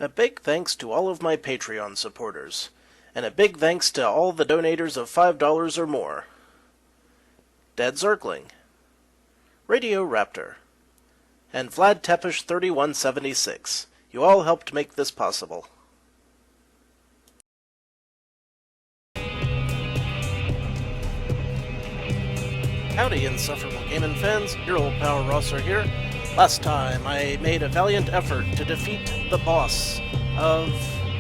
A big thanks to all of my Patreon supporters, and a big thanks to all the donators of $5 or more. Dead Zergling, Radio Raptor, and Vlad Tepish 3176. You all helped make this possible. Howdy, insufferable gaming fans, your old pal Rosser here. Last time, I made a valiant effort to defeat the boss of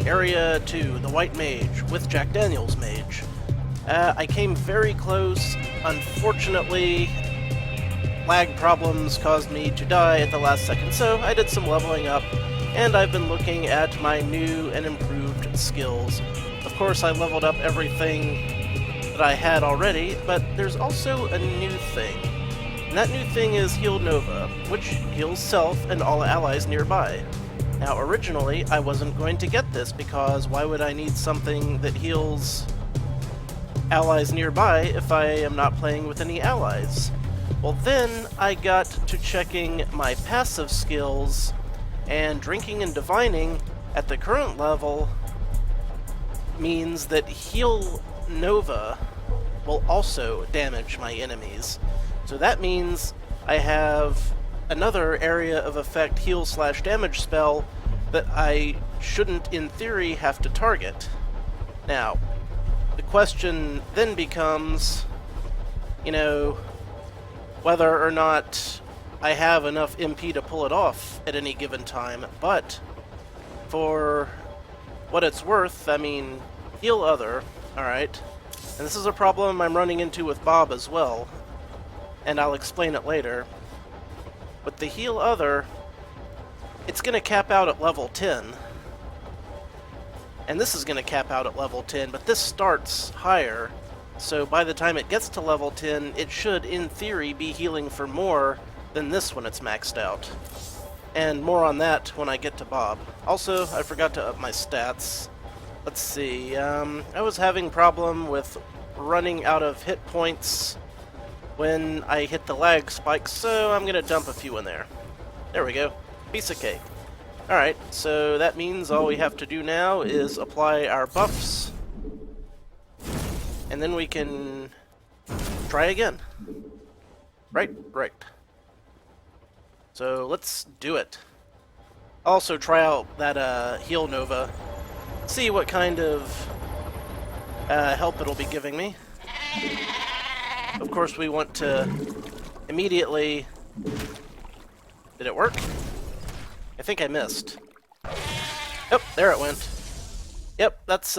Area 2, the White Mage, with Jack Daniels Mage. I came very close. Unfortunately, lag problems caused me to die at the last second, so I did some leveling up, and I've been looking at my new and improved skills. Of course, I leveled up everything that I had already, but there's also a new thing. And that new thing is Heal Nova, which heals self and all allies nearby. Now, originally, I wasn't going to get this, because why would I need something that heals allies nearby if I am not playing with any allies? Well, then I got to checking my passive skills, and drinking and divining at the current level means that Heal Nova will also damage my enemies. So that means I have another area of effect heal/damage spell that I shouldn't, in theory, have to target. Now, the question then becomes, whether or not I have enough MP to pull it off at any given time, but for what it's worth, heal other, alright, and this is a problem I'm running into with Bob as well, and I'll explain it later. With the heal other, it's going to cap out at level 10, and this is going to cap out at level 10, but this starts higher, so by the time it gets to level 10, it should, in theory, be healing for more than this when it's maxed out. And more on that when I get to Bob. Also, I forgot to up my stats. Let's see, I was having problem with running out of hit points when I hit the lag spike, so I'm gonna dump a few in there. There we go. Piece of cake. Alright, so that means all we have to do now is apply our buffs, and then we can try again. Right. So let's do it. Also try out that Heal Nova. See what kind of help it'll be giving me. Of course, we want to immediately... Did it work? I think I missed. Oh, there it went. Yep, that's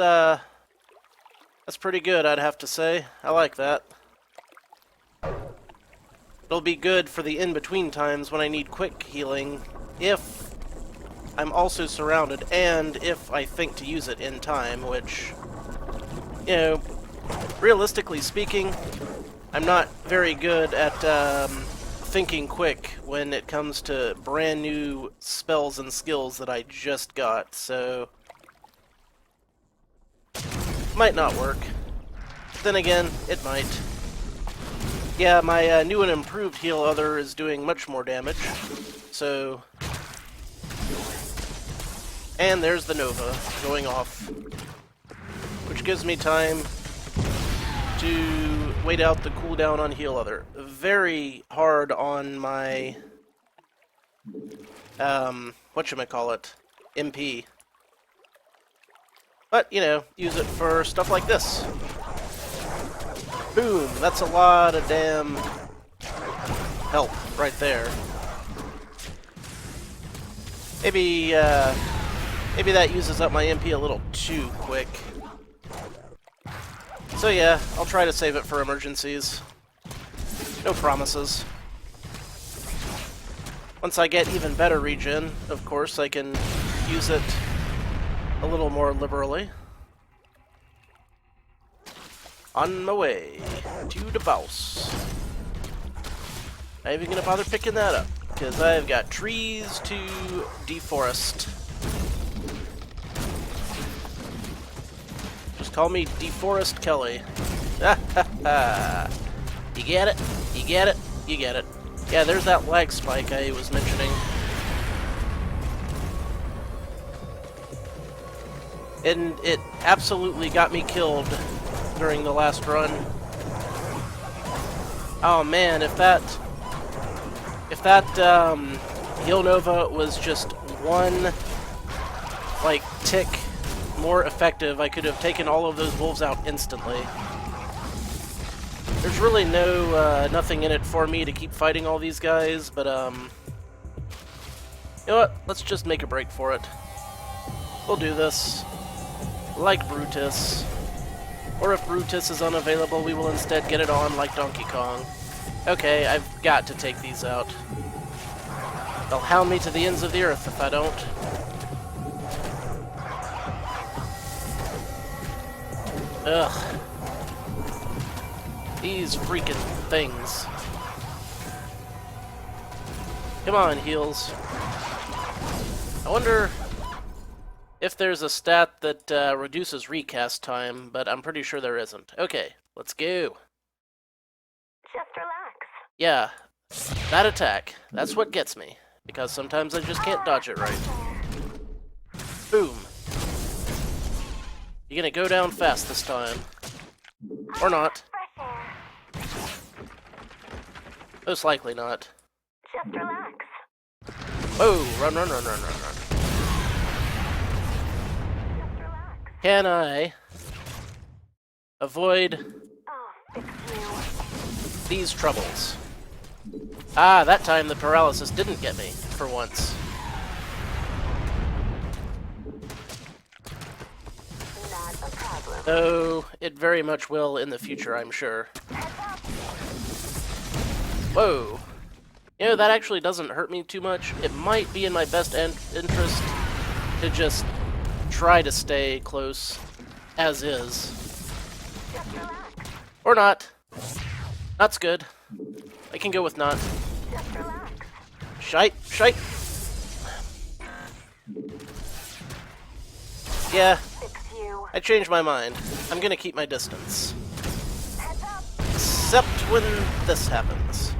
pretty good, I'd have to say. I like that. It'll be good for the in-between times when I need quick healing, if I'm also surrounded, and if I think to use it in time, which, realistically speaking, I'm not very good at thinking quick when it comes to brand new spells and skills that I just got, so might not work. Then again, it might. Yeah, my new and improved heal other is doing much more damage, so... And there's the Nova going off, which gives me time to wait out the cooldown on heal other. Very hard on my, whatchamacallit, MP. But, use it for stuff like this. Boom! That's a lot of damn help right there. Maybe that uses up my MP a little too quick. So yeah, I'll try to save it for emergencies. No promises. Once I get even better regen, of course, I can use it a little more liberally. On my way to the boss. Not even gonna bother picking that up, because I've got trees to deforest. Just call me Deforest Kelly. Ha ha ha! You get it? You get it? You get it. Yeah, there's that lag spike I was mentioning. And it absolutely got me killed during the last run. Oh man, if that Heal Nova was just one like tick more effective, I could have taken all of those wolves out instantly. There's really nothing in it for me to keep fighting all these guys, but you know what? Let's just make a break for it. We'll do this. Like Brutus. Or if Brutus is unavailable, we will instead get it on like Donkey Kong. Okay, I've got to take these out. They'll hound me to the ends of the earth if I don't. Ugh. These freaking things. Come on, heals. I wonder if there's a stat that reduces recast time, but I'm pretty sure there isn't. Okay, let's go. Just relax. Yeah, that attack. That's what gets me. Because sometimes I just can't dodge it right. Boom. You're gonna go down fast this time. Or not. Most likely not. Just relax. Whoa, run, run, run, run, run, run. Just relax. Can I avoid Oh, fix you. these troubles? Ah, that time the paralysis didn't get me, for once. Not a problem. Though, it very much will in the future, I'm sure. Whoa. You know, that actually doesn't hurt me too much. It might be in my best interest to just try to stay close, as is. Just relax. Or not. Not's good. I can go with not. Just relax. Shite, shite. Yeah, Fix you. I changed my mind. I'm gonna keep my distance. Heads up. Except when this happens.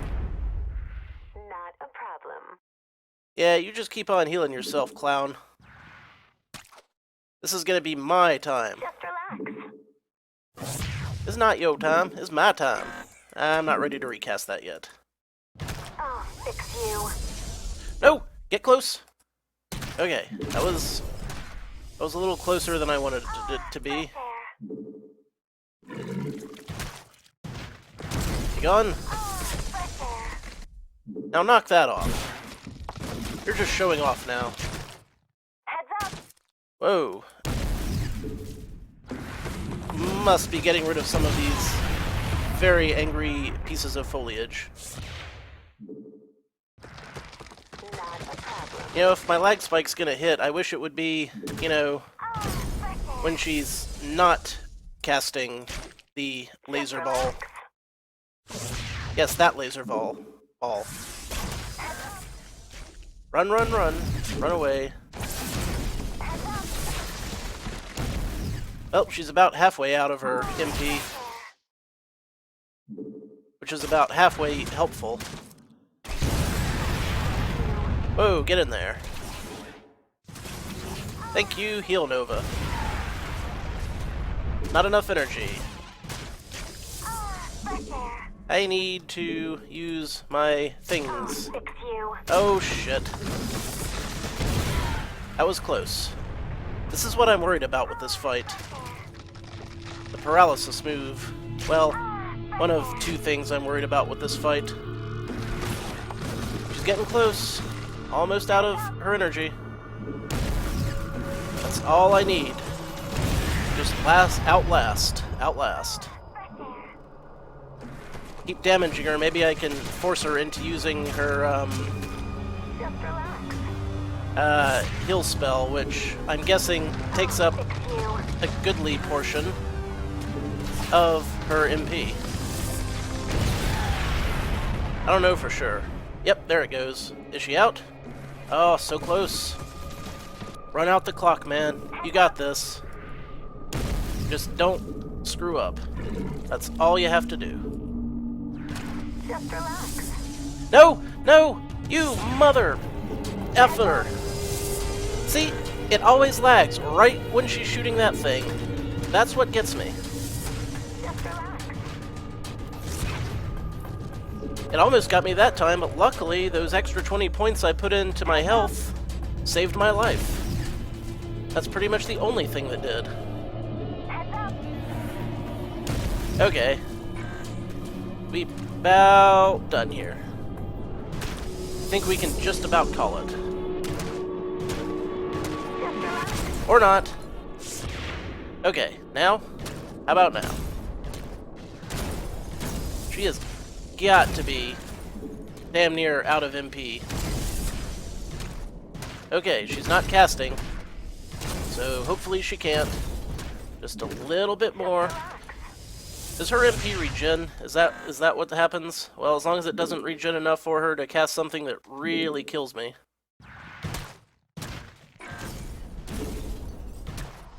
Not a problem. Yeah, you just keep on healing yourself, clown. This is gonna be my time. Just relax. It's not your time, it's my time. I'm not ready to recast that yet. Oh, fix you. No! Get close! Okay, that was a little closer than I wanted it to be. There. You gone? Oh, right there. Now knock that off. You're just showing off now. Heads up. Whoa. Must be getting rid of some of these very angry pieces of foliage. Not a problem. You know, if my lag spike's gonna hit, I wish it would be, you know, Oh, right there. when she's not casting the laser ball. Yes, that laser ball. Run, run, run. Run away. Oh, she's about halfway out of her MP. Which is about halfway helpful. Whoa, get in there. Thank you, Heal Nova. Not enough energy. Oh, right there. I need to use my things. Fix you. Oh shit. That was close. This is what I'm worried about with this fight. The paralysis move. Well, one of two things I'm worried about with this fight. She's getting close. Almost out of her energy. That's all I need. Just outlast. Keep damaging her. Maybe I can force her into using her, Just relax. heal spell, which I'm guessing takes up Fix you. a goodly portion of her MP. I don't know for sure. Yep, there it goes. Is she out? Oh, so close. Run out the clock, man. You got this. Just don't screw up. That's all you have to do. Just relax. No! No! You mother effer! See? It always lags right when she's shooting that thing. That's what gets me. Just relax. It almost got me that time, but luckily those extra 20 points I put into my health saved my life. That's pretty much the only thing that did. Heads up. Okay. We about done here. I think we can just about call it. Just relax. Or not. Okay, now? How about now? She has got to be damn near out of MP. Okay, she's not casting, so hopefully she can't. Just a little bit more. Does her MP regen? Is that what happens? Well, as long as it doesn't regen enough for her to cast something that really kills me.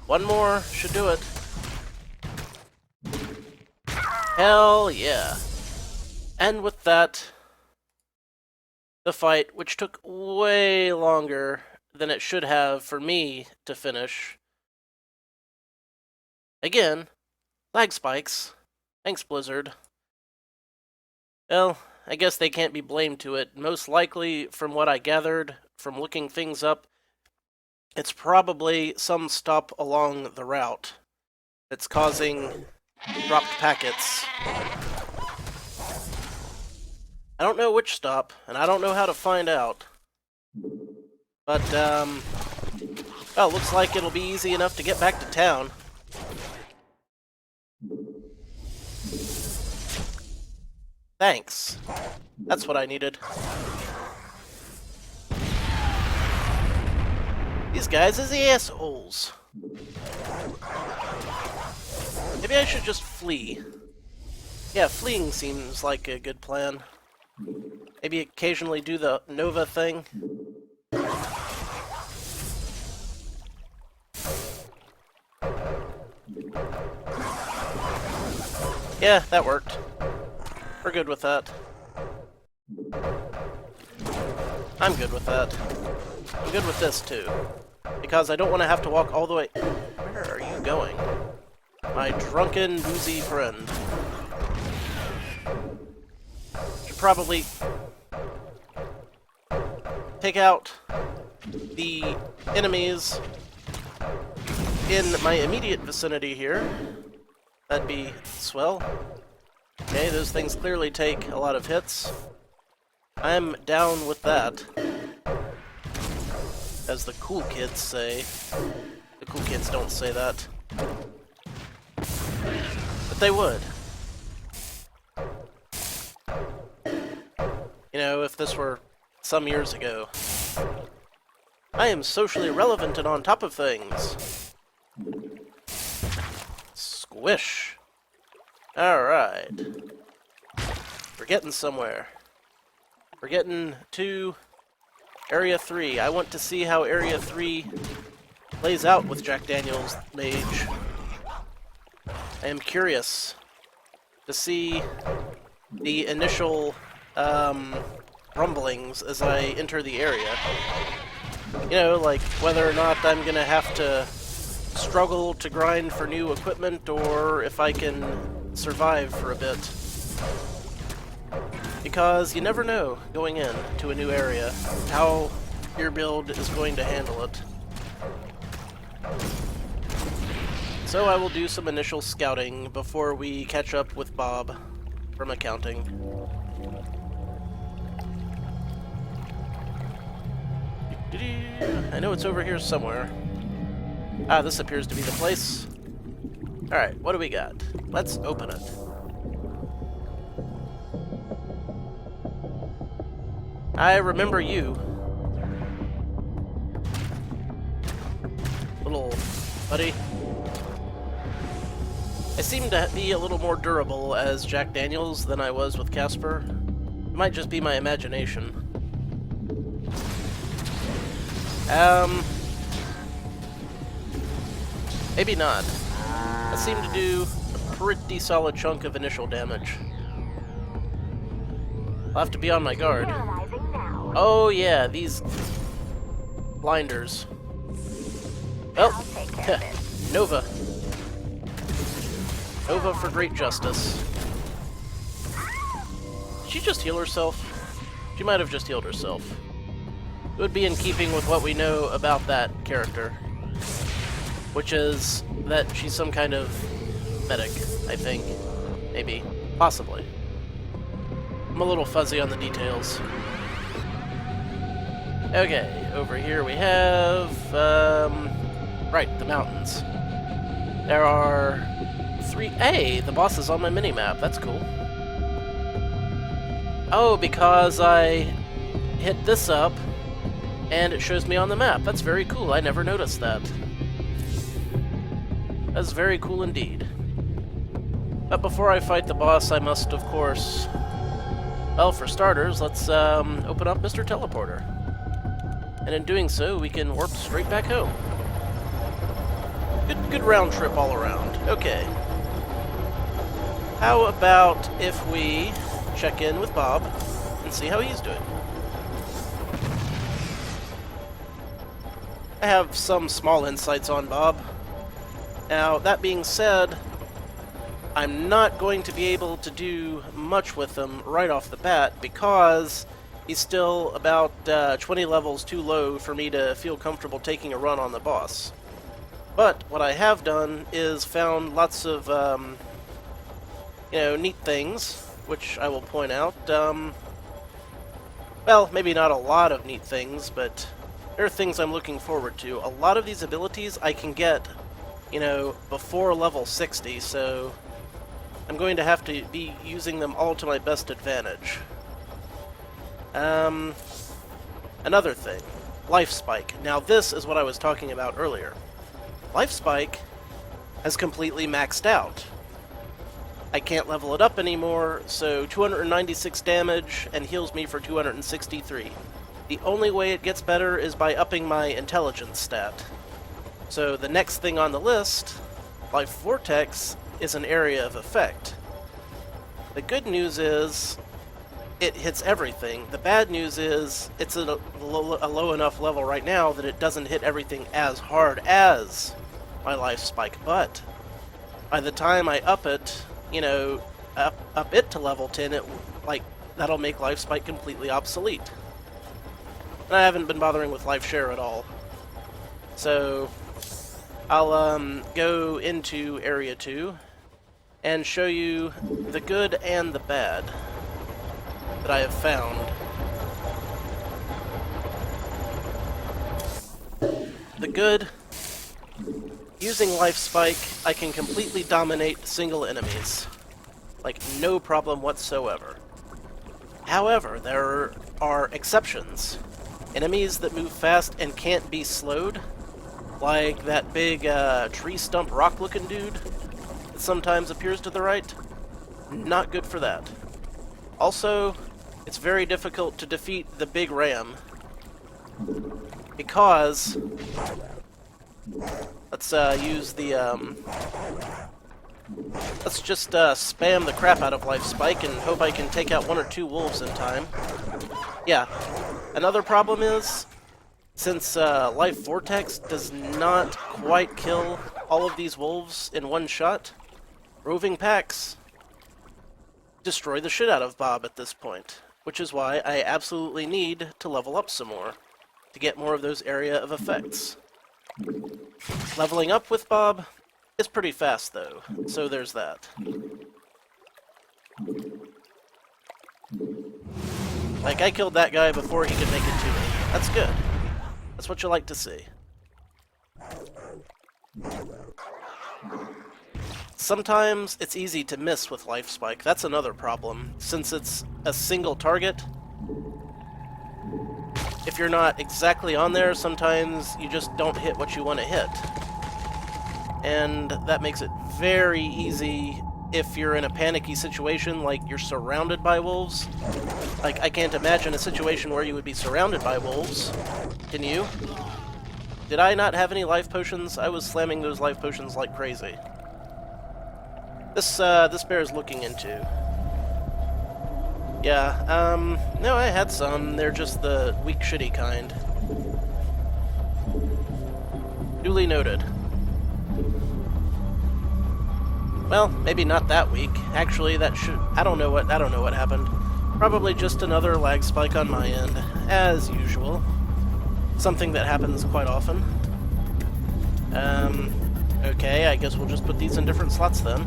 One more should do it. Hell yeah. And with that, the fight, which took way longer than it should have for me to finish. Again, lag spikes. Thanks, Blizzard. Well, I guess they can't be blamed to it. Most likely, from what I gathered from looking things up, it's probably some stop along the route that's causing dropped packets. I don't know which stop, and I don't know how to find out. But, well, looks like it'll be easy enough to get back to town. Thanks. That's what I needed. These guys is assholes. Maybe I should just flee. Yeah, fleeing seems like a good plan. Maybe occasionally do the Nova thing. Yeah, that worked. We're good with that. I'm good with that. I'm good with this too. Because I don't want to have to walk all the way... Where are you going? My drunken, boozy friend. Should probably take out the enemies in my immediate vicinity here. That'd be swell. Okay, those things clearly take a lot of hits. I'm down with that. As the cool kids say. The cool kids don't say that. But they would. You know, if this were some years ago. I am socially relevant and on top of things. Squish. Alright. We're getting somewhere. We're getting to Area 3. I want to see how Area 3 plays out with Jack Daniels Mage. I am curious to see the initial rumblings as I enter the area. You know, like whether or not I'm gonna have to struggle to grind for new equipment or if I can survive for a bit. Because you never know, going in to a new area, how your build is going to handle it. So I will do some initial scouting before we catch up with Bob from accounting. I know it's over here somewhere. Ah, this appears to be the place. Alright, what do we got? Let's open it. I remember you. Little buddy. I seem to be a little more durable as Jack Daniels than I was with Casper. It might just be my imagination. Maybe not. I seem to do a pretty solid chunk of initial damage. I'll have to be on my guard. Realizing now. Oh yeah, these blinders. Well, I'll take care of it. Nova. Nova for great justice. Did she just heal herself? She might have just healed herself. It would be in keeping with what we know about that character, which is that she's some kind of medic, I think. Maybe. Possibly. I'm a little fuzzy on the details. Okay, over here we have, right, the mountains. There are 3... Hey, the boss is on my mini-map. That's cool. Oh, because I hit this up, and it shows me on the map. That's very cool. I never noticed that. That's very cool indeed. But before I fight the boss, I must, of course... Well, for starters, let's open up Mr. Teleporter. And in doing so, we can warp straight back home. Good round trip all around. Okay. How about if we check in with Bob and see how he's doing? I have some small insights on Bob. Now, that being said, I'm not going to be able to do much with him right off the bat because he's still about 20 levels too low for me to feel comfortable taking a run on the boss. But what I have done is found lots of, neat things, which I will point out. Well, maybe not a lot of neat things, but there are things I'm looking forward to. A lot of these abilities I can get, before level 60, so I'm going to have to be using them all to my best advantage. Another thing, Life Spike. Now this is what I was talking about earlier. Life Spike has completely maxed out. I can't level it up anymore, so 296 damage and heals me for 263. The only way it gets better is by upping my intelligence stat. So the next thing on the list, Life Vortex, is an area of effect. The good news is it hits everything. The bad news is it's at a low enough level right now that it doesn't hit everything as hard as my Life Spike, but by the time I up it, up it to level 10, that'll make Life Spike completely obsolete. And I haven't been bothering with Life Share at all. So I'll go into Area 2 and show you the good and the bad that I have found. The good, using Life Spike, I can completely dominate single enemies. Like, no problem whatsoever. However, there are exceptions. Enemies that move fast and can't be slowed, like that big tree stump rock-looking dude that sometimes appears to the right. Not good for that. Also, it's very difficult to defeat the big ram because let's use the let's just spam the crap out of Life Spike and hope I can take out 1 or 2 wolves in time. Yeah. Another problem is, since Life Vortex does not quite kill all of these wolves in one shot, roving packs destroy the shit out of Bob at this point, which is why I absolutely need to level up some more to get more of those area of effects. Leveling up with Bob is pretty fast though, so there's that. Like, I killed that guy before he could make it to me. That's good. That's what you like to see. Sometimes it's easy to miss with Life Spike. That's another problem. Since it's a single target, if you're not exactly on there, sometimes you just don't hit what you want to hit. And that makes it very easy if you're in a panicky situation, like you're surrounded by wolves. Like, I can't imagine a situation where you would be surrounded by wolves. Can you? Did I not have any life potions? I was slamming those life potions like crazy. This bears looking into. Yeah, no, I had some. They're just the weak, shitty kind. Duly noted. Well, maybe not that weak. Actually, that should... I don't know what happened. Probably just another lag spike on my end, as usual. Something that happens quite often. Okay, I guess we'll just put these in different slots then.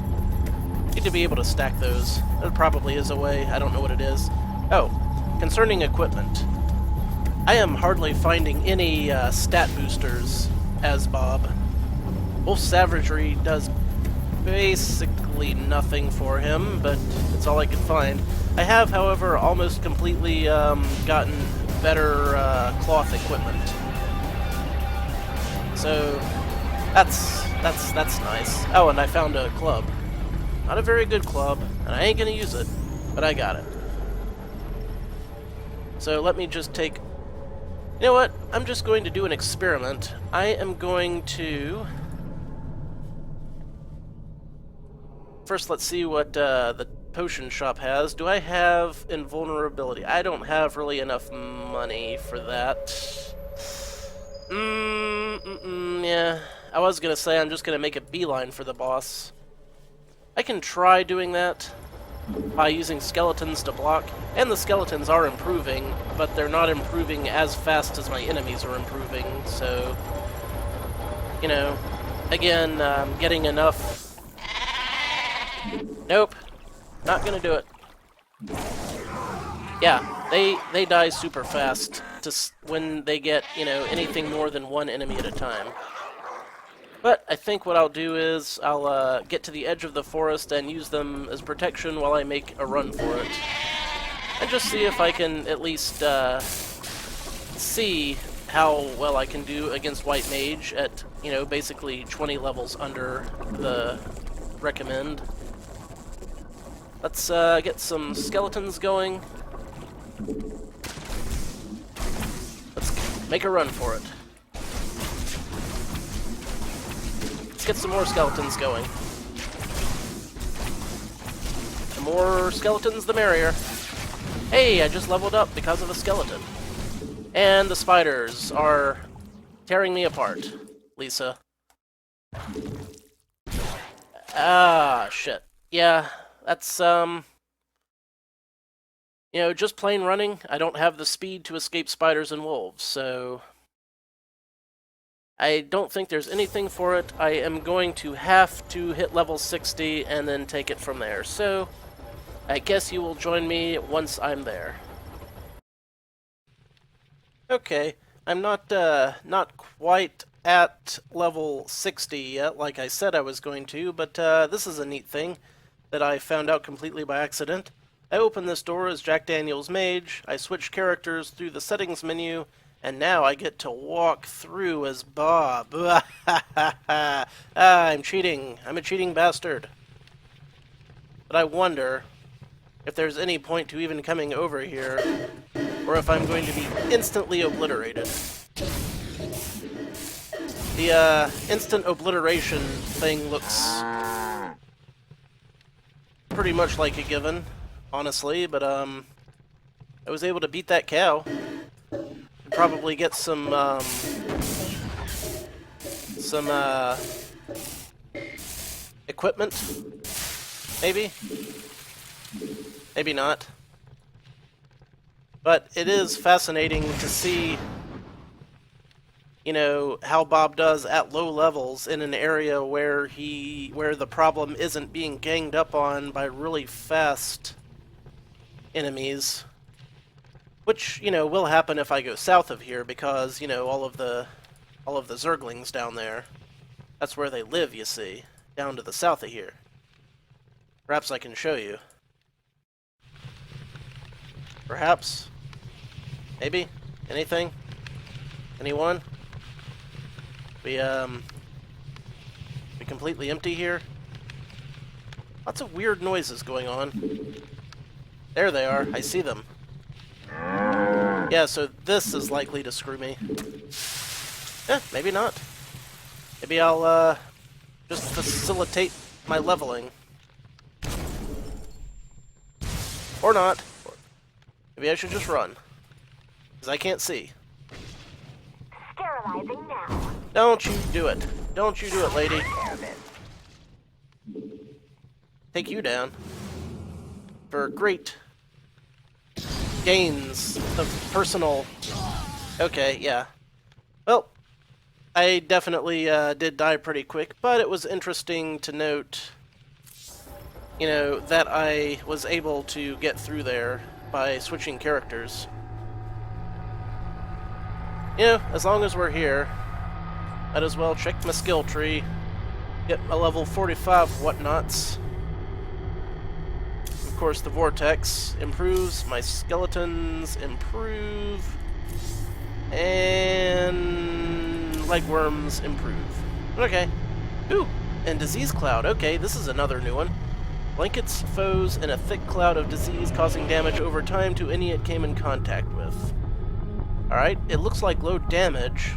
Need to be able to stack those. There probably is a way, I don't know what it is. Oh, concerning equipment. I am hardly finding any stat boosters as Bob. Wolf Savagery does basically nothing for him, but it's all I can find. I have, however, almost completely gotten better cloth equipment. So that's nice. Oh, and I found a club. Not a very good club, and I ain't gonna use it, but I got it. So let me just take... You know what? I'm just going to do an experiment. I am going to... First, let's see what the potion shop has. Do I have invulnerability? I don't have really enough money for that. Yeah. I was gonna say I'm just gonna make a beeline for the boss. I can try doing that by using skeletons to block, and the skeletons are improving, but they're not improving as fast as my enemies are improving, so... You know, again, getting enough... Nope. Not gonna do it. Yeah, they die super fast when they get, you know, anything more than one enemy at a time. But I think what I'll do is I'll get to the edge of the forest and use them as protection while I make a run for it. And just see if I can at least see how well I can do against White Mage at, you know, basically 20 levels under the recommend. Let's get some skeletons going. Let's make a run for it. Let's get some more skeletons going. The more skeletons, the merrier. Hey, I just leveled up because of a skeleton. And the spiders are tearing me apart, Lisa. Ah, shit. Yeah. That's, you know, just plain running, I don't have the speed to escape spiders and wolves, so... I don't think there's anything for it. I am going to have to hit level 60 and then take it from there, so... I guess you will join me once I'm there. Okay, I'm not quite at level 60 yet, like I said I was going to, but this is a neat thing that I found out completely by accident. I opened this door as Jack Daniels Mage, I switched characters through the settings menu, and now I get to walk through as Bob. I'm cheating. I'm a cheating bastard. But I wonder if there's any point to even coming over here, or if I'm going to be instantly obliterated. The instant obliteration thing looks pretty much like a given, honestly, but I was able to beat that cow. Probably get some equipment, maybe? Maybe not. But it is fascinating to see, you know, how Bob does at low levels in an area where the problem isn't being ganged up on by really fast enemies. Which, you know, will happen if I go south of here because, you know, all of the Zerglings down there. That's where they live, you see. Down to the south of here. Perhaps I can show you. Perhaps? Maybe? Anything? Anyone? We completely empty here? Lots of weird noises going on. There they are. I see them. Yeah, so this is likely to screw me. Maybe not. Maybe I'll, just facilitate my leveling. Or not. Maybe I should just run. Because I can't see. Sterilizing now. Don't you do it. Don't you do it, lady. Take you down. For great gains of personal... Okay, yeah. Well, I definitely did die pretty quick, but it was interesting to note, you know, that I was able to get through there by switching characters. You know, as long as we're here, might as well check my skill tree, get my level 45 whatnots. Of course, the vortex improves, my skeletons improve, and legworms improve. Okay. Ooh, and disease cloud. Okay, this is another new one. Blankets foes in a thick cloud of disease, causing damage over time to any it came in contact with. Alright, it looks like low damage.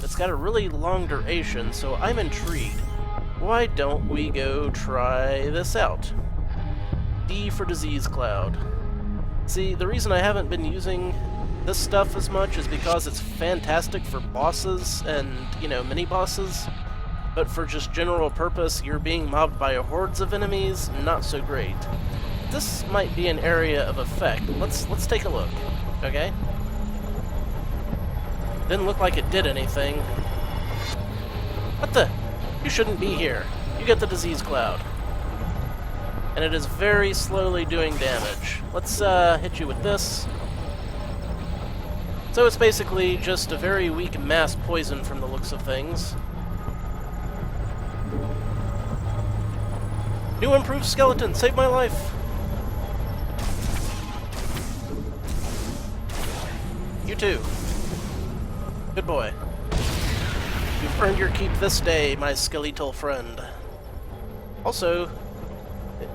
It's got a really long duration, so I'm intrigued. Why don't we go try this out? D for disease cloud. See, the reason I haven't been using this stuff as much is because it's fantastic for bosses and, you know, mini-bosses. But for just general purpose, you're being mobbed by hordes of enemies, not so great. This might be an area of effect. Let's take a look, okay? Didn't look like it did anything. What the? You shouldn't be here. You get the disease cloud. And it is very slowly doing damage. Let's hit you with this. So it's basically just a very weak mass poison from the looks of things. New improved skeleton, save my life! You too. Good boy. You've earned your keep this day, my skeletal friend. Also,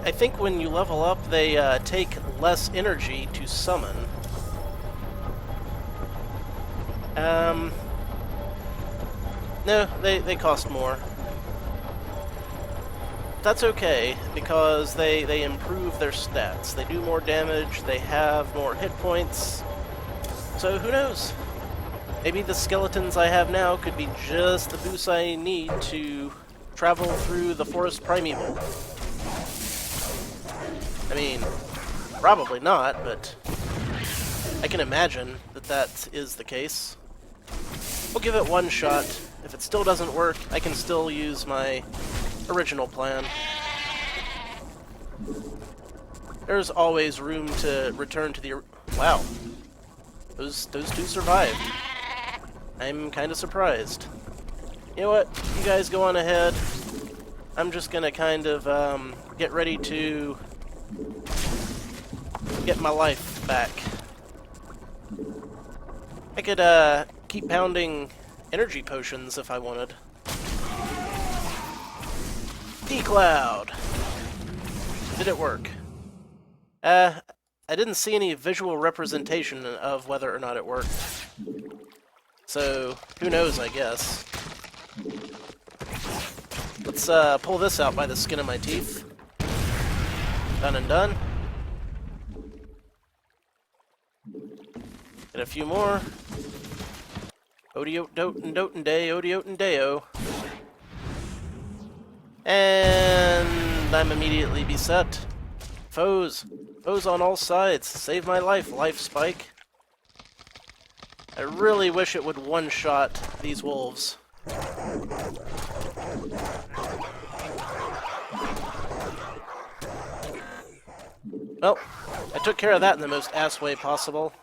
I think when you level up, they take less energy to summon. No, they cost more. That's okay, because they improve their stats. They do more damage, they have more hit points. So who knows? Maybe the skeletons I have now could be just the boost I need to travel through the Forest Primeval. I mean, probably not, but I can imagine that that is the case. We'll give it one shot. If it still doesn't work, I can still use my original plan. There's always room to return to the... Wow. Those two survived. I'm kind of surprised. You know what? You guys go on ahead. I'm just gonna kind of get ready to get my life back. I could keep pounding energy potions if I wanted. D-Cloud! Did it work? I didn't see any visual representation of whether or not it worked. So, who knows, I guess. Let's pull this out by the skin of my teeth. Done and done. Get a few more. Odioten day, odioten deo. And I'm immediately beset. Foes. Foes on all sides. Save my life, life spike. I really wish it would one-shot these wolves. Well, I took care of that in the most ass way possible.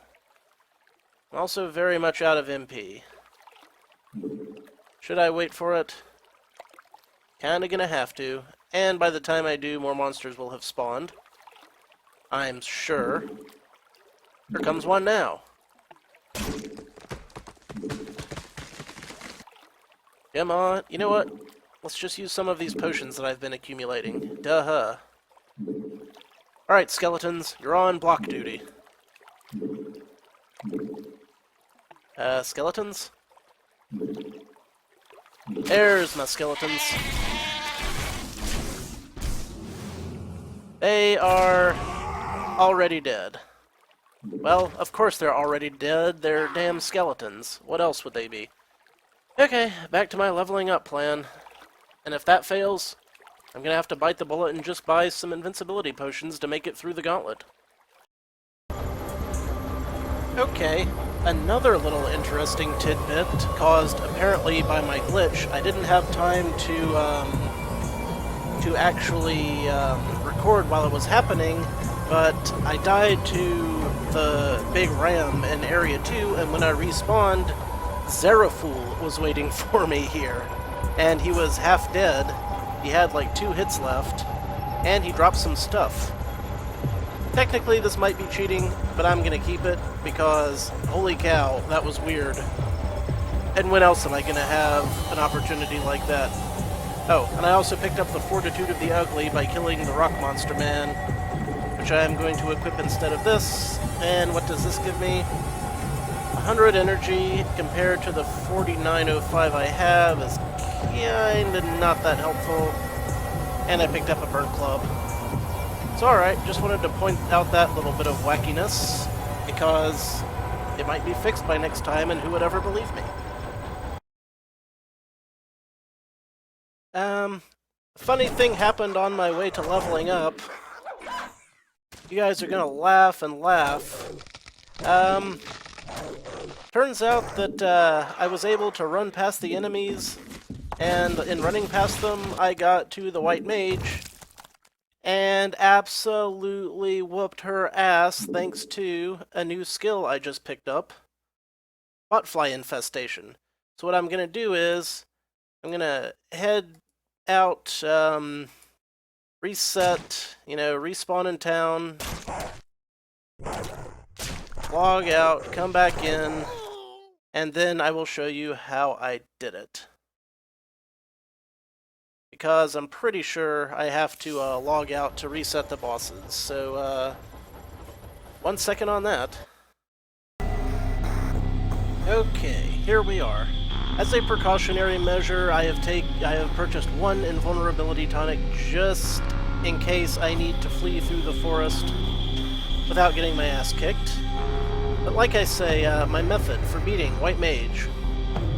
I'm also very much out of MP. Should I wait for it? Kinda gonna have to. And by the time I do, more monsters will have spawned. I'm sure. Here comes one now. Come on. You know what? Let's just use some of these potions that I've been accumulating. Duh-huh. Alright, skeletons. You're on block duty. Skeletons? There's my skeletons. They are already dead. Well, of course they're already dead. They're damn skeletons. What else would they be? Okay, back to my leveling up plan. And if that fails, I'm gonna have to bite the bullet and just buy some invincibility potions to make it through the gauntlet. Okay, another little interesting tidbit caused apparently by my glitch. I didn't have time to actually record while it was happening, but I died to the big ram in Area 2, and when I respawned, Zerafool was waiting for me here. And he was half dead. He had like 2 hits left, and he dropped some stuff. Technically, this might be cheating, but I'm gonna keep it because, holy cow, that was weird. And when else am I gonna have an opportunity like that? Oh, and I also picked up the Fortitude of the Ugly by killing the Rock Monster Man, which I am going to equip instead of this. And what does this give me? 100 energy compared to the 4905 I have is kinda not that helpful. And I picked up a burnt club. It's alright, just wanted to point out that little bit of wackiness, because it might be fixed by next time, and who would ever believe me? Funny thing happened on my way to leveling up. You guys are gonna laugh and laugh. Turns out that I was able to run past the enemies, and in running past them, I got to the White Mage, and absolutely whooped her ass thanks to a new skill I just picked up, botfly infestation. So what I'm gonna do is, I'm gonna head out, reset, respawn in town, log out, come back in, and then I will show you how I did it. Because I'm pretty sure I have to log out to reset the bosses. So, 1 second on that. Okay, here we are. As a precautionary measure, I have purchased 1 invulnerability tonic just in case I need to flee through the forest without getting my ass kicked. But like I say, my method for beating White Mage,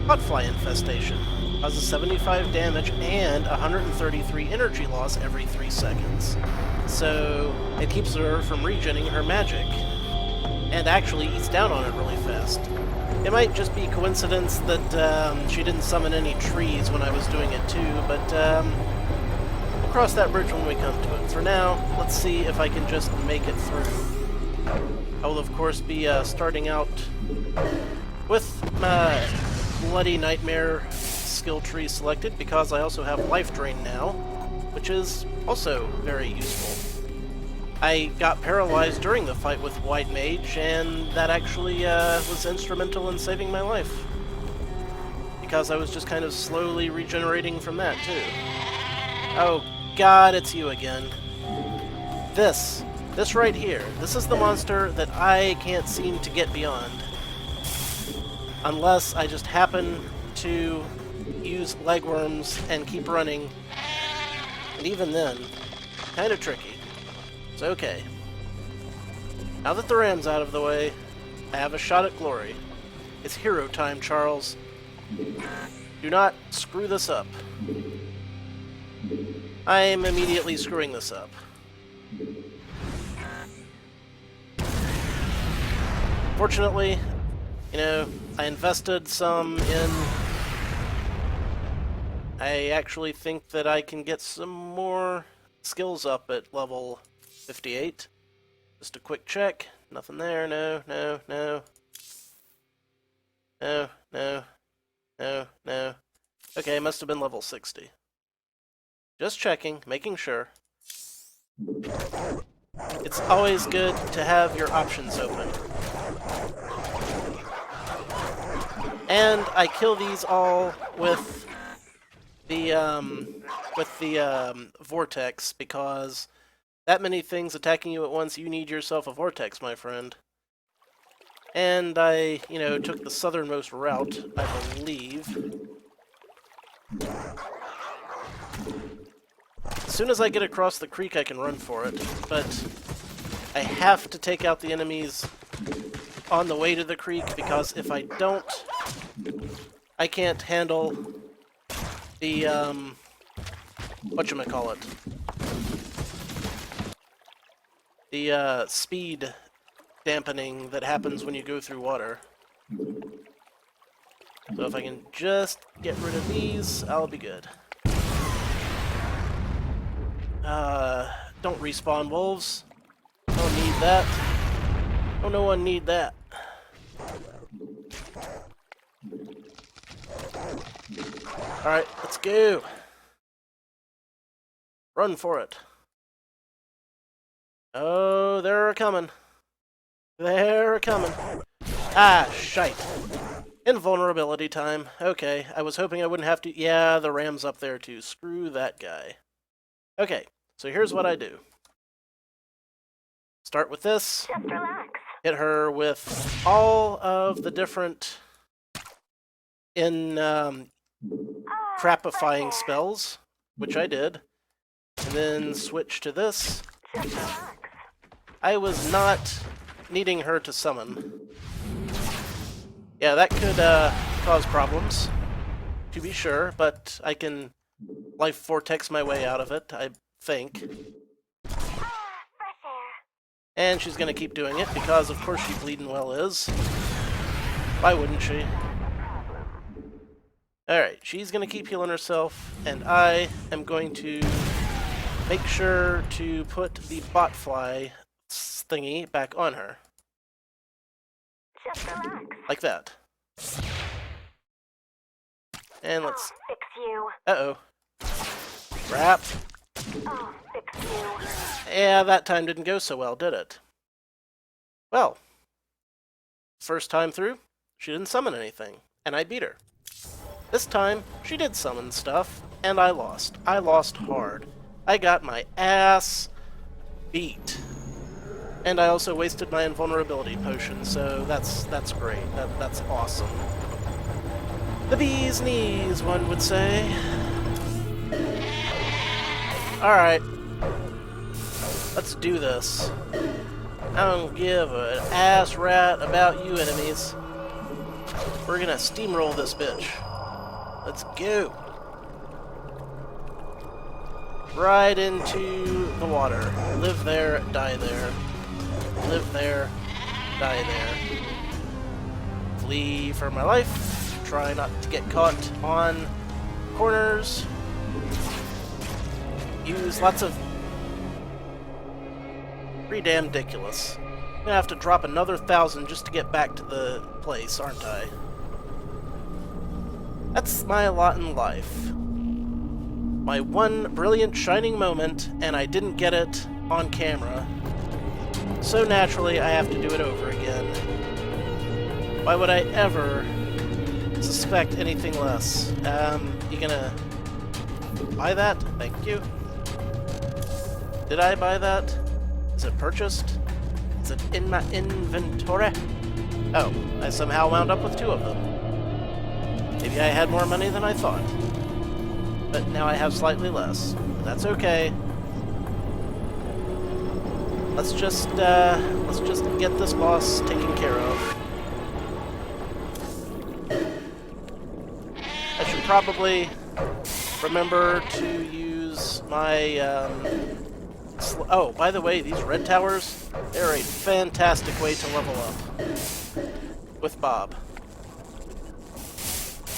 botfly infestation, causes 75 damage and 133 energy loss every 3 seconds. So it keeps her from regenerating her magic, and actually eats down on it really fast. It might just be coincidence that she didn't summon any trees when I was doing it too, but we'll cross that bridge when we come to it. For now, let's see if I can just make it through. I will of course be starting out with my Bloody Nightmare skill tree selected, because I also have Life Drain now, which is also very useful. I got paralyzed during the fight with White Mage, and that actually was instrumental in saving my life, because I was just kind of slowly regenerating from that too. Oh god, it's you again. This right here, this is the monster that I can't seem to get beyond. Unless I just happen to use legworms and keep running. And even then, kind of tricky. It's okay. Now that the ram's out of the way, I have a shot at glory. It's hero time, Charles. Do not screw this up. I am immediately screwing this up. Fortunately, I invested some in... I actually think that I can get some more skills up at level 58. Just a quick check. Nothing there. No. Okay, must have been level 60. Just checking, making sure. It's always good to have your options open. And I kill these all with the vortex, because that many things attacking you at once, you need yourself a vortex, my friend. And I, took the southernmost route, I believe. As soon as I get across the creek, I can run for it, but I have to take out the enemies on the way to the creek, because if I don't, I can't handle the, whatchamacallit. The, speed dampening that happens when you go through water. So if I can just get rid of these, I'll be good. Don't respawn wolves. Don't need that. Oh, no one need that. Alright, let's go. Run for it. Oh, they're coming. They're coming. Ah, shite. Invulnerability time. Okay, I was hoping I wouldn't have to... Yeah, the ram's up there too. Screw that guy. Okay, so here's what I do. Start with this. Just relax. Hit her with all of the different crapifying spells, which I did. And then switch to this. Just relax. I was not needing her to summon. Yeah, that could cause problems, to be sure, but I can life vortex my way out of it, I think. Fresh air. And she's gonna keep doing it, because of course she bleeding well is. Why wouldn't she? Alright, she's gonna keep healing herself, and I am going to make sure to put the botfly thingy back on her. Just relax. Like that. And I'll let's... fix you. Uh-oh. Crap. I'll fix you. Yeah, that time didn't go so well, did it? Well, first time through, she didn't summon anything, and I beat her. This time, she did summon stuff, and I lost. I lost hard. I got my ass beat. And I also wasted my invulnerability potion, so that's great. That's awesome. The bee's knees, one would say. Alright. Let's do this. I don't give an ass rat about you enemies. We're gonna steamroll this bitch. Let's go. Right into the water. Live there, die there. Live there, die there. Flee for my life. Try not to get caught on corners. Use lots of... Pretty damn ridiculous. I'm gonna have to drop another 1,000 just to get back to the place, aren't I? That's my lot in life. My one brilliant shining moment, and I didn't get it on camera. So naturally, I have to do it over again. Why would I ever suspect anything less? You gonna buy that? Thank you. Did I buy that? Is it purchased? Is it in my inventory? Oh, I somehow wound up with 2 of them. Maybe I had more money than I thought. But now I have slightly less. But that's okay. Let's just get this boss taken care of. I should probably remember to use my, oh, by the way, these red towers, they're a fantastic way to level up with Bob.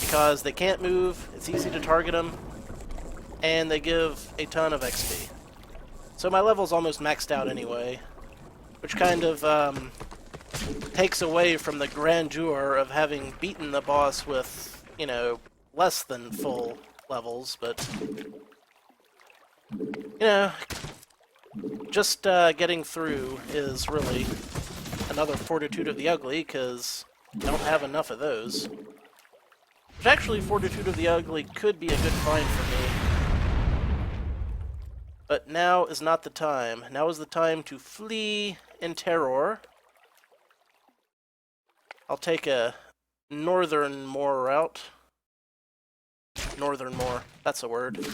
Because they can't move, it's easy to target them, and they give a ton of XP. So my level's almost maxed out anyway, which kind of takes away from the grandeur of having beaten the boss with, you know, less than full levels, but, you know, just getting through is really another Fortitude of the Ugly, because I don't have enough of those. Which actually, Fortitude of the Ugly could be a good find for me. But now is not the time. Now is the time to flee in terror. I'll take a northern moor route. Northern moor, that's a word.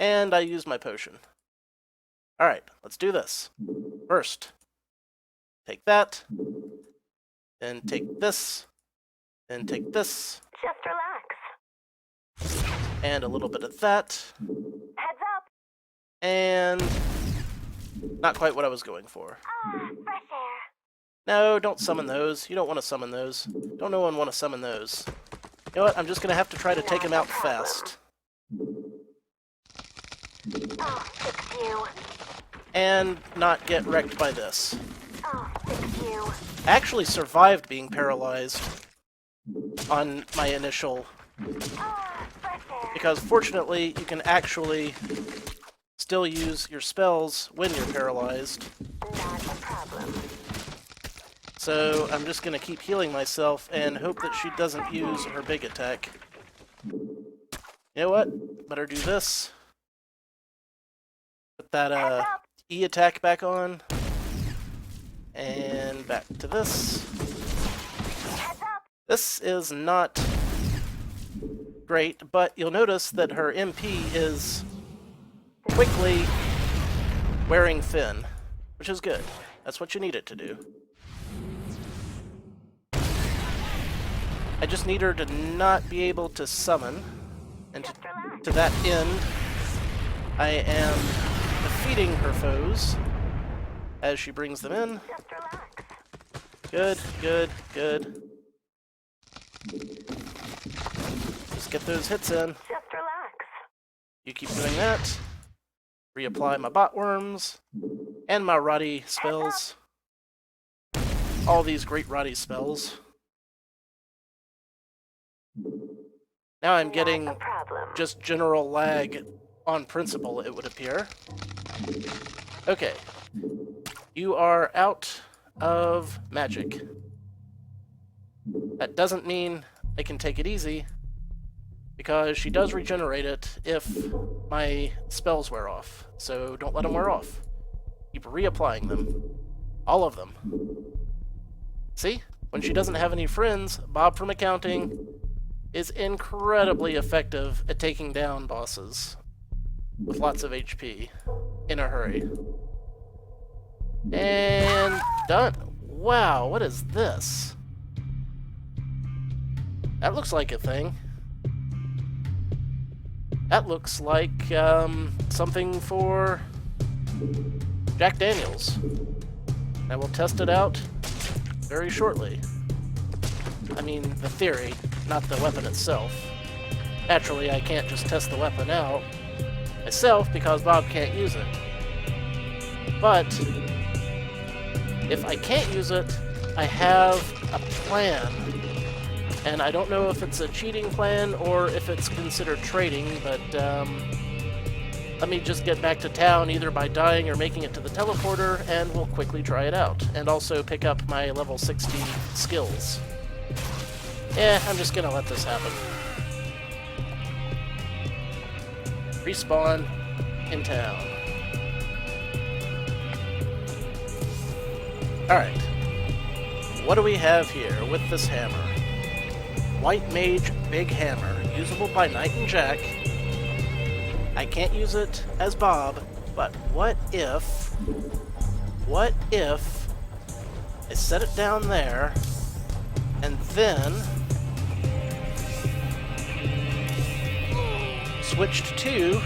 And I use my potion. Alright, let's do this. First, take that. Then take this. Then take this. Just relax. And a little bit of that. Heads up. And not quite what I was going for. Fresh air. No, don't summon those. You don't want to summon those. Don't no one want to summon those. You know what? I'm just going to have to try to take him out fast. I'll fix you. And not get wrecked by this. I'll fix you. I actually survived being paralyzed on my initial, Fresh air. because fortunately you can actually still use your spells when you're paralyzed. Not a problem. So I'm just going to keep healing myself and hope that she doesn't use her big attack. You know what? Better do this. Put that E attack back on. And back to this. This is not great, but you'll notice that her MP is quickly wearing thin, which is good. That's what you need it to do. I just need her to not be able to summon, and to that end, I am defeating her foes as she brings them in. Just relax. Good, good, good. Just get those hits in. Just relax. You keep doing that. Reapply my bot worms and my Roddy spells. All these great Roddy spells. Now I'm getting Not a problem. just general lag on principle, it would appear. Okay. You are out of magic. That doesn't mean I can take it easy, because she does regenerate it if my spells wear off. So don't let them wear off. Keep reapplying them. All of them. See? When she doesn't have any friends, Bob from accounting is incredibly effective at taking down bosses with lots of HP in a hurry. And done. Wow, what is this? That looks like a thing. That looks like something for Jack Daniels. I will test it out very shortly. I mean, the theory, not the weapon itself. Naturally, I can't just test the weapon out myself because Bob can't use it. But if I can't use it, I have a plan. And I don't know if it's a cheating plan or if it's considered trading, but let me just get back to town either by dying or making it to the teleporter, and we'll quickly try it out. And also pick up my level 60 skills. I'm just gonna let this happen. Respawn in town. Alright. What do we have here with this hammer? White Mage Big Hammer, usable by Knight and Jack. I can't use it as Bob, but what if I set it down there, and then switched to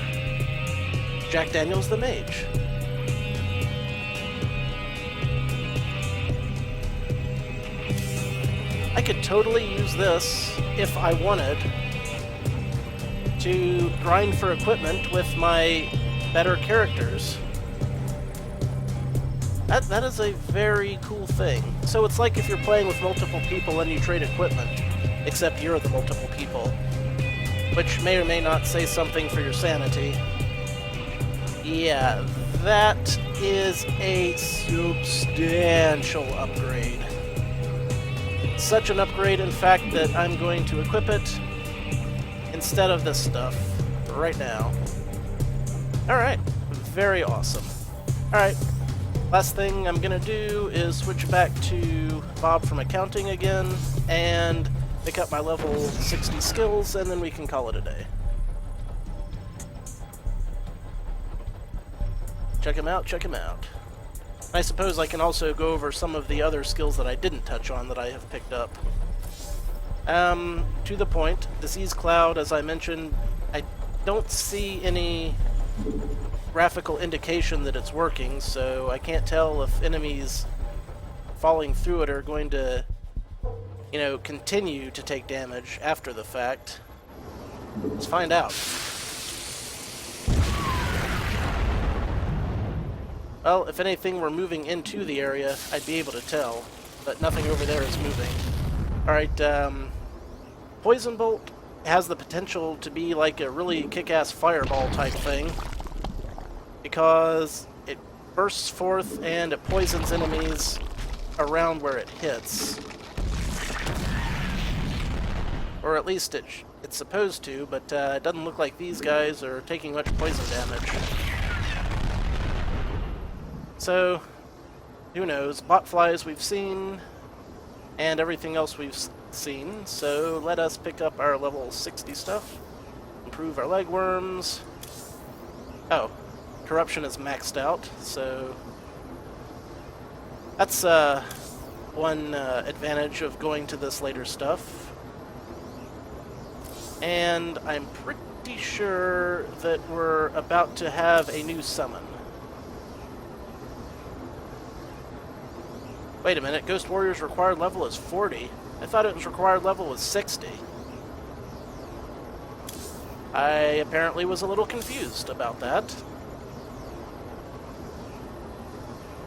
Jack Daniels the Mage? I could totally use this if I wanted to grind for equipment with my better characters. That is a very cool thing. So it's like if you're playing with multiple people and you trade equipment, except you're the multiple people, which may or may not say something for your sanity. Yeah, that is a substantial upgrade. Such an upgrade, in fact, that I'm going to equip it instead of this stuff right now. Alright, very awesome. Alright, last thing I'm gonna do is switch back to Bob from accounting again and pick up my level 60 skills, and then we can call it a day. Check him out, check him out. I suppose I can also go over some of the other skills that I didn't touch on that I have picked up. To the point, Disease Cloud, as I mentioned, I don't see any graphical indication that it's working, so I can't tell if enemies falling through it are going to, you know, continue to take damage after the fact. Let's find out. Well, if anything were moving into the area, I'd be able to tell, but nothing over there is moving. Alright, Poison Bolt has the potential to be like a really kick-ass fireball type thing, because it bursts forth and it poisons enemies around where it hits. Or at least it's supposed to, but it doesn't look like these guys are taking much poison damage. So, who knows? Botflies we've seen, and everything else we've seen, so let us pick up our level 60 stuff, improve our legworms. Oh, corruption is maxed out, so that's one advantage of going to this later stuff. And I'm pretty sure that we're about to have a new summon. Wait a minute, Ghost Warrior's required level is 40. I thought its required level was 60. I apparently was a little confused about that.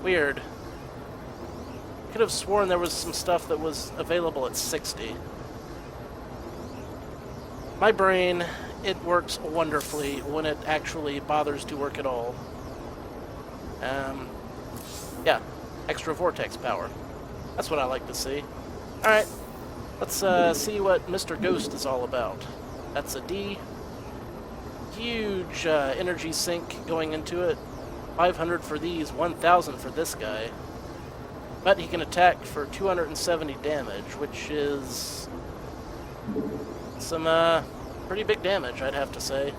Weird. Could have sworn there was some stuff that was available at 60. My brain, it works wonderfully when it actually bothers to work at all. Yeah. Extra vortex power. That's what I like to see. Alright, let's see what Mr. Ghost is all about. That's a D. Huge energy sink going into it. 500 for these, 1,000 for this guy. But he can attack for 270 damage, which is some pretty big damage, I'd have to say.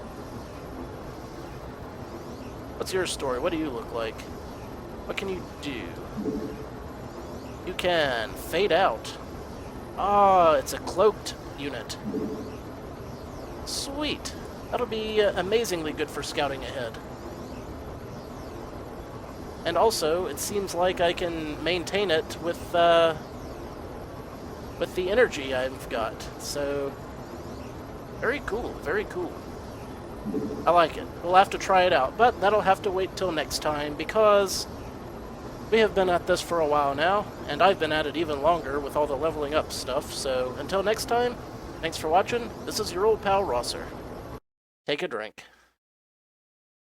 What's your story? What do you look like? What can you do? You can fade out. Ah, it's a cloaked unit. Sweet. That'll be amazingly good for scouting ahead. And also, it seems like I can maintain it with the energy I've got. So, very cool, very cool. I like it. We'll have to try it out, but that'll have to wait till next time, because we have been at this for a while now, and I've been at it even longer with all the leveling up stuff, so until next time, thanks for watching. This is your old pal Rosser. Take a drink.